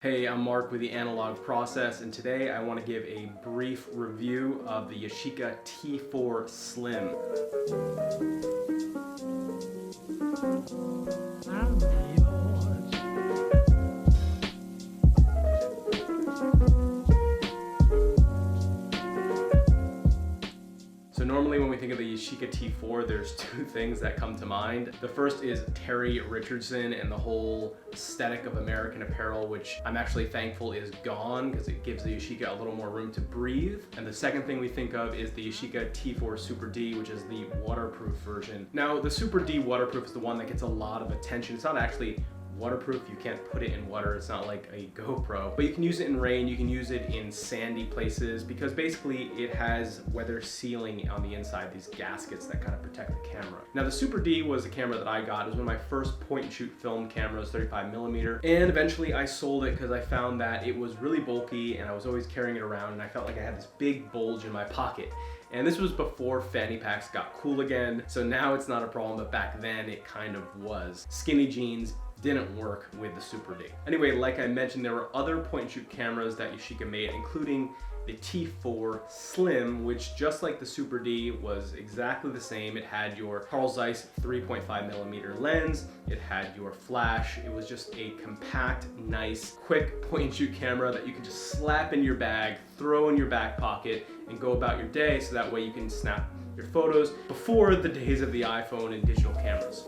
Hey, I'm Marc with the Analog Process, and today I want to give a brief review of the Yashica T4 Slim. So normally when we think of the Yashica T4, there's two things that come to mind. The first is Terry Richardson and the whole aesthetic of American Apparel, which I'm actually thankful is gone because it gives the Yashica a little more room to breathe. And the second thing we think of is the Yashica T4 Super D, which is the waterproof version. Now, the Super D waterproof is the one that gets a lot of attention. It's not actually waterproof, you can't put it in water, it's not like a GoPro, but you can use it in rain, you can use it in sandy places, because basically it has weather sealing on the inside, these gaskets that kind of protect the camera. Now the Super D was a camera that I got. It was one of my first point and shoot film cameras, 35mm, and eventually I sold it because I found that it was really bulky and I was always carrying it around and I felt like I had this big bulge in my pocket. And this was before fanny packs got cool again, so now it's not a problem, but back then it kind of was. Skinny jeans didn't work with the Super D. Anyway, like I mentioned, there were other point and shoot cameras that Yashica made, including the T4 Slim, which just like the Super D was exactly the same. It had your Carl Zeiss 3.5mm lens, it had your flash. It was just a compact, nice, quick point and shoot camera that you can just slap in your bag, throw in your back pocket, and go about your day, so that way you can snap your photos before the days of the iPhone and digital cameras.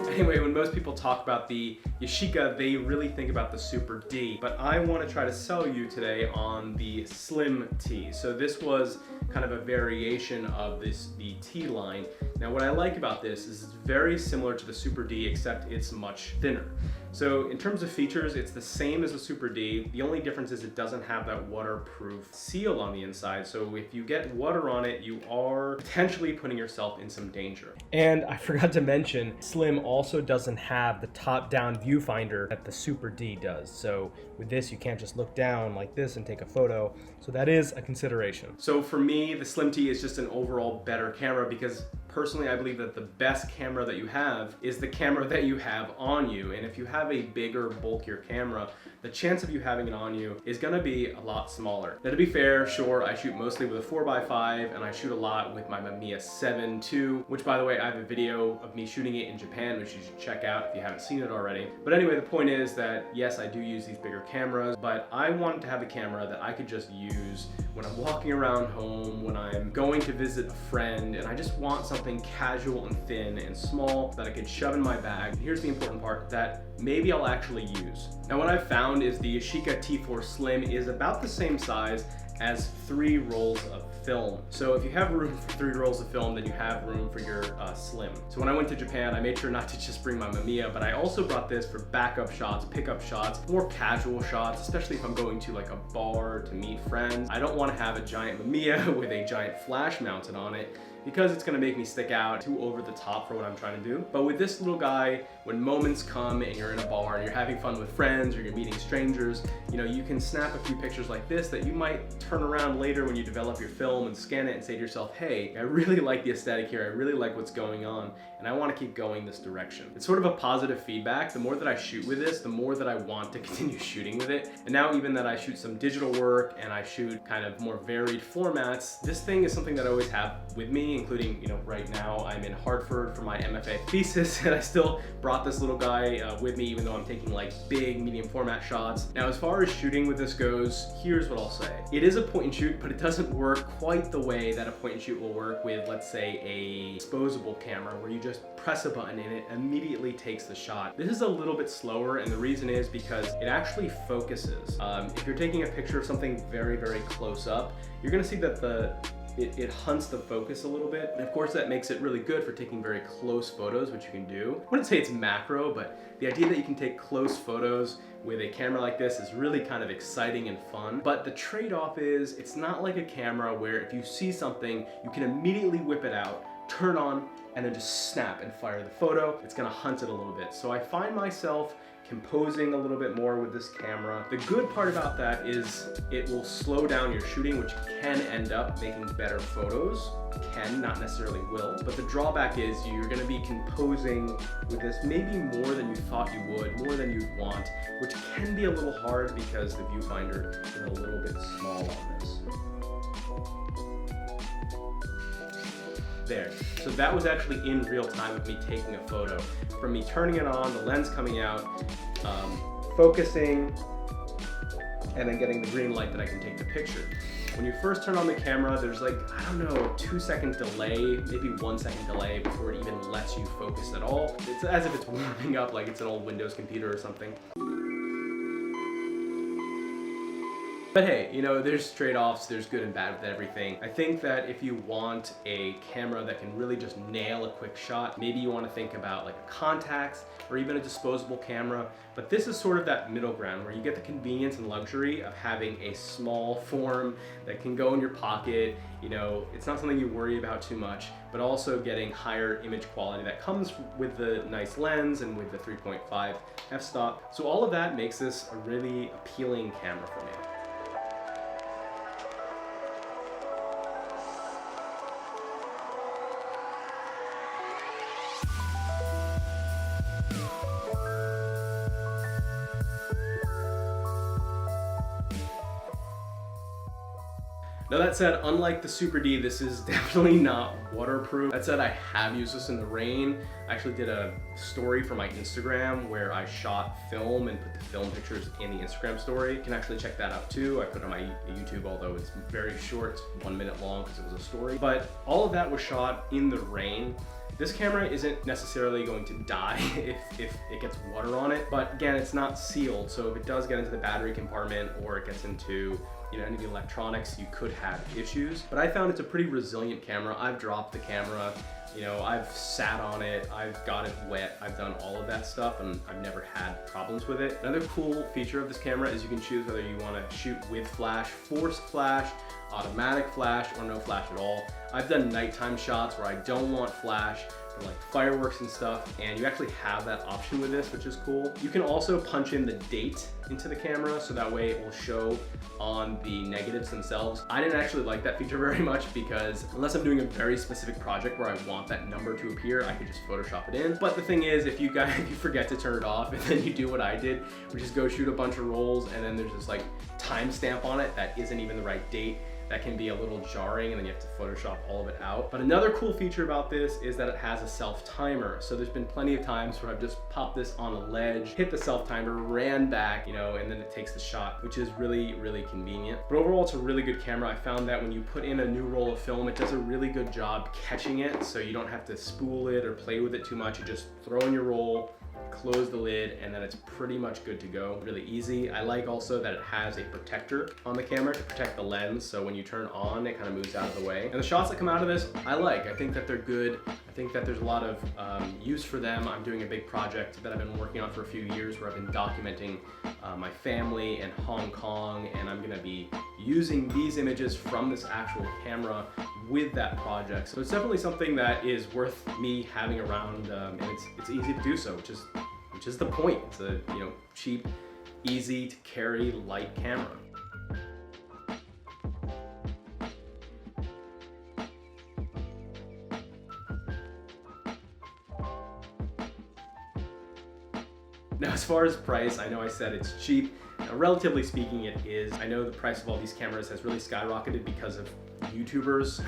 Anyway, when most people talk about the Yashica, they really think about the Super D, but I want to try to sell you today on the Slim T. So this was kind of a variation of the T line. Now what I like about this is it's very similar to the Super D, except it's much thinner. So in terms of features, it's the same as the Super D. The only difference is it doesn't have that waterproof seal on the inside. So if you get water on it, you are potentially putting yourself in some danger. And I forgot to mention, Slim also doesn't have the top-down viewfinder that the Super D does. So with this, you can't just look down like this and take a photo. So that is a consideration. So for me, the Slim T is just an overall better camera because personally, I believe that the best camera that you have is the camera that you have on you. And if you have a bigger, bulkier camera, the chance of you having it on you is gonna be a lot smaller. Now to be fair, sure, I shoot mostly with a 4x5 and I shoot a lot with my Mamiya 7 II, which by the way, I have a video of me shooting it in Japan, which you should check out if you haven't seen it already. But anyway, the point is that yes, I do use these bigger cameras, but I wanted to have a camera that I could just use when I'm walking around home, when I'm going to visit a friend, and I just want something casual and thin and small that I could shove in my bag. And here's the important part that maybe I'll actually use. Now what I've found is the Yashica T4 Slim is about the same size as 3 rolls of film. So if you have room for 3 rolls of film, then you have room for your Slim. So when I went to Japan, I made sure not to just bring my Mamiya, but I also brought this for backup shots, pickup shots, more casual shots, especially if I'm going to like a bar to meet friends. I don't want to have a giant Mamiya with a giant flash mounted on it, because it's gonna make me stick out too over the top for what I'm trying to do. But with this little guy, when moments come and you're in a bar and you're having fun with friends or you're meeting strangers, you know, you can snap a few pictures like this that you might turn around later when you develop your film and scan it and say to yourself, hey, I really like the aesthetic here, I really like what's going on, and I wanna keep going this direction. It's sort of a positive feedback. The more that I shoot with this, the more that I want to continue shooting with it. And now even that I shoot some digital work and I shoot kind of more varied formats, this thing is something that I always have with me, including, you know, right now I'm in Hartford for my MFA thesis and I still brought this little guy with me, even though I'm taking like big medium format shots. Now, as far as shooting with this goes, here's what I'll say. It is a point and shoot, but it doesn't work quite the way that a point and shoot will work with, let's say, a disposable camera where you just press a button and it immediately takes the shot. This is a little bit slower, and the reason is because it actually focuses. If you're taking a picture of something very, very close up, you're gonna see that it hunts the focus a little bit. And of course that makes it really good for taking very close photos, which you can do. I wouldn't say it's macro, but the idea that you can take close photos with a camera like this is really kind of exciting and fun. But the trade-off is it's not like a camera where if you see something, you can immediately whip it out, turn on, and then just snap and fire the photo. It's gonna hunt it a little bit. So I find myself composing a little bit more with this camera. The good part about that is it will slow down your shooting, which can end up making better photos. Can, not necessarily will, but the drawback is you're going to be composing with this maybe more than you thought you would, more than you'd want, which can be a little hard because the viewfinder is a little bit small on this. There. So that was actually in real time of me taking a photo. From me turning it on, the lens coming out, focusing, and then getting the green light that I can take the picture. When you first turn on the camera, there's like, I don't know, a 2-second delay, maybe 1-second delay before it even lets you focus at all. It's as if it's warming up like it's an old Windows computer or something. But hey, you know, there's trade-offs, there's good and bad with everything. I think that if you want a camera that can really just nail a quick shot, maybe you want to think about like a Contax or even a disposable camera. But this is sort of that middle ground where you get the convenience and luxury of having a small form that can go in your pocket. You know, it's not something you worry about too much, but also getting higher image quality that comes with the nice lens and with the 3.5 f-stop. So all of that makes this a really appealing camera for me. Now that said, unlike the Super D, this is definitely not waterproof. That said, I have used this in the rain. I actually did a story for my Instagram where I shot film and put the film pictures in the Instagram story. You can actually check that out too. I put it on my YouTube, although it's very short, it's 1 minute long because it was a story. But all of that was shot in the rain. This camera isn't necessarily going to die if it gets water on it, but again, it's not sealed, so if it does get into the battery compartment or it gets into any of the electronics, you could have issues. But I found it's a pretty resilient camera. I've dropped the camera, I've sat on it, I've got it wet, I've done all of that stuff, and I've never had problems with it. Another cool feature of this camera is you can choose whether you want to shoot with flash, forced flash, automatic flash, or no flash at all. I've done nighttime shots where I don't want flash, for like fireworks and stuff, and you actually have that option with this, which is cool. You can also punch in the date into the camera, so that way it will show on the negatives themselves. I didn't actually like that feature very much because unless I'm doing a very specific project where I want that number to appear, I could just Photoshop it in. But the thing is, if you forget to turn it off and then you do what I did, which is go shoot a bunch of rolls and then there's this like timestamp on it that isn't even the right date, that can be a little jarring and then you have to Photoshop all of it out. But another cool feature about this is that it has a self-timer. So there's been plenty of times where I've just popped this on a ledge, hit the self-timer, ran back, and then it takes the shot, which is really, really convenient. But overall, it's a really good camera. I found that when you put in a new roll of film, it does a really good job catching it, so you don't have to spool it or play with it too much. You just throw in your roll, close the lid, and then it's pretty much good to go. Really easy. I like also that it has a protector on the camera to protect the lens, so when you turn on, it kind of moves out of the way. And the shots that come out of this, I like. I think that they're good. I think that there's a lot of use for them. I'm doing a big project that I've been working on for a few years where I've been documenting my family in Hong Kong, and I'm gonna be using these images from this actual camera with that project. So it's definitely something that is worth me having around, and it's easy to do so, which is the point. It's a cheap, easy to carry, light camera. Now, as far as price, I know I said it's cheap. Now, relatively speaking, it is. I know the price of all these cameras has really skyrocketed because of YouTubers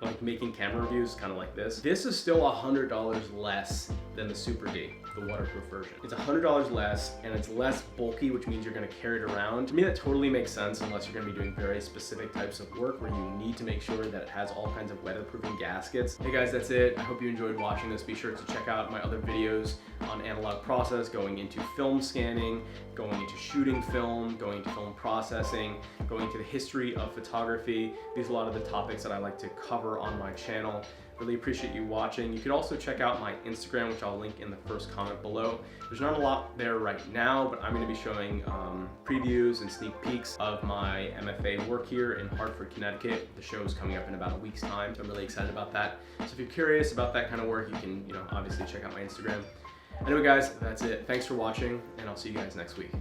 like making camera reviews kind of like this. This is still $100 less than the Super D, the waterproof version. It's $100 less and it's less bulky, which means you're gonna carry it around. To me, that totally makes sense unless you're gonna be doing very specific types of work where you need to make sure that it has all kinds of weatherproofing gaskets. Hey guys, that's it. I hope you enjoyed watching this. Be sure to check out my other videos on analog process, going into film scanning, going into shooting film, going into film processing, going into the history of photography. These are a lot of the topics that I like to cover on my channel. Really appreciate you watching. You could also check out my Instagram, which I'll link in the first comment below. There's not a lot there right now, but I'm going to be showing previews and sneak peeks of my MFA work here in Hartford, Connecticut. The show is coming up in about a week's time, so I'm really excited about that. So if you're curious about that kind of work, you can obviously check out my Instagram. Anyway guys, that's it. Thanks for watching, and I'll see you guys next week.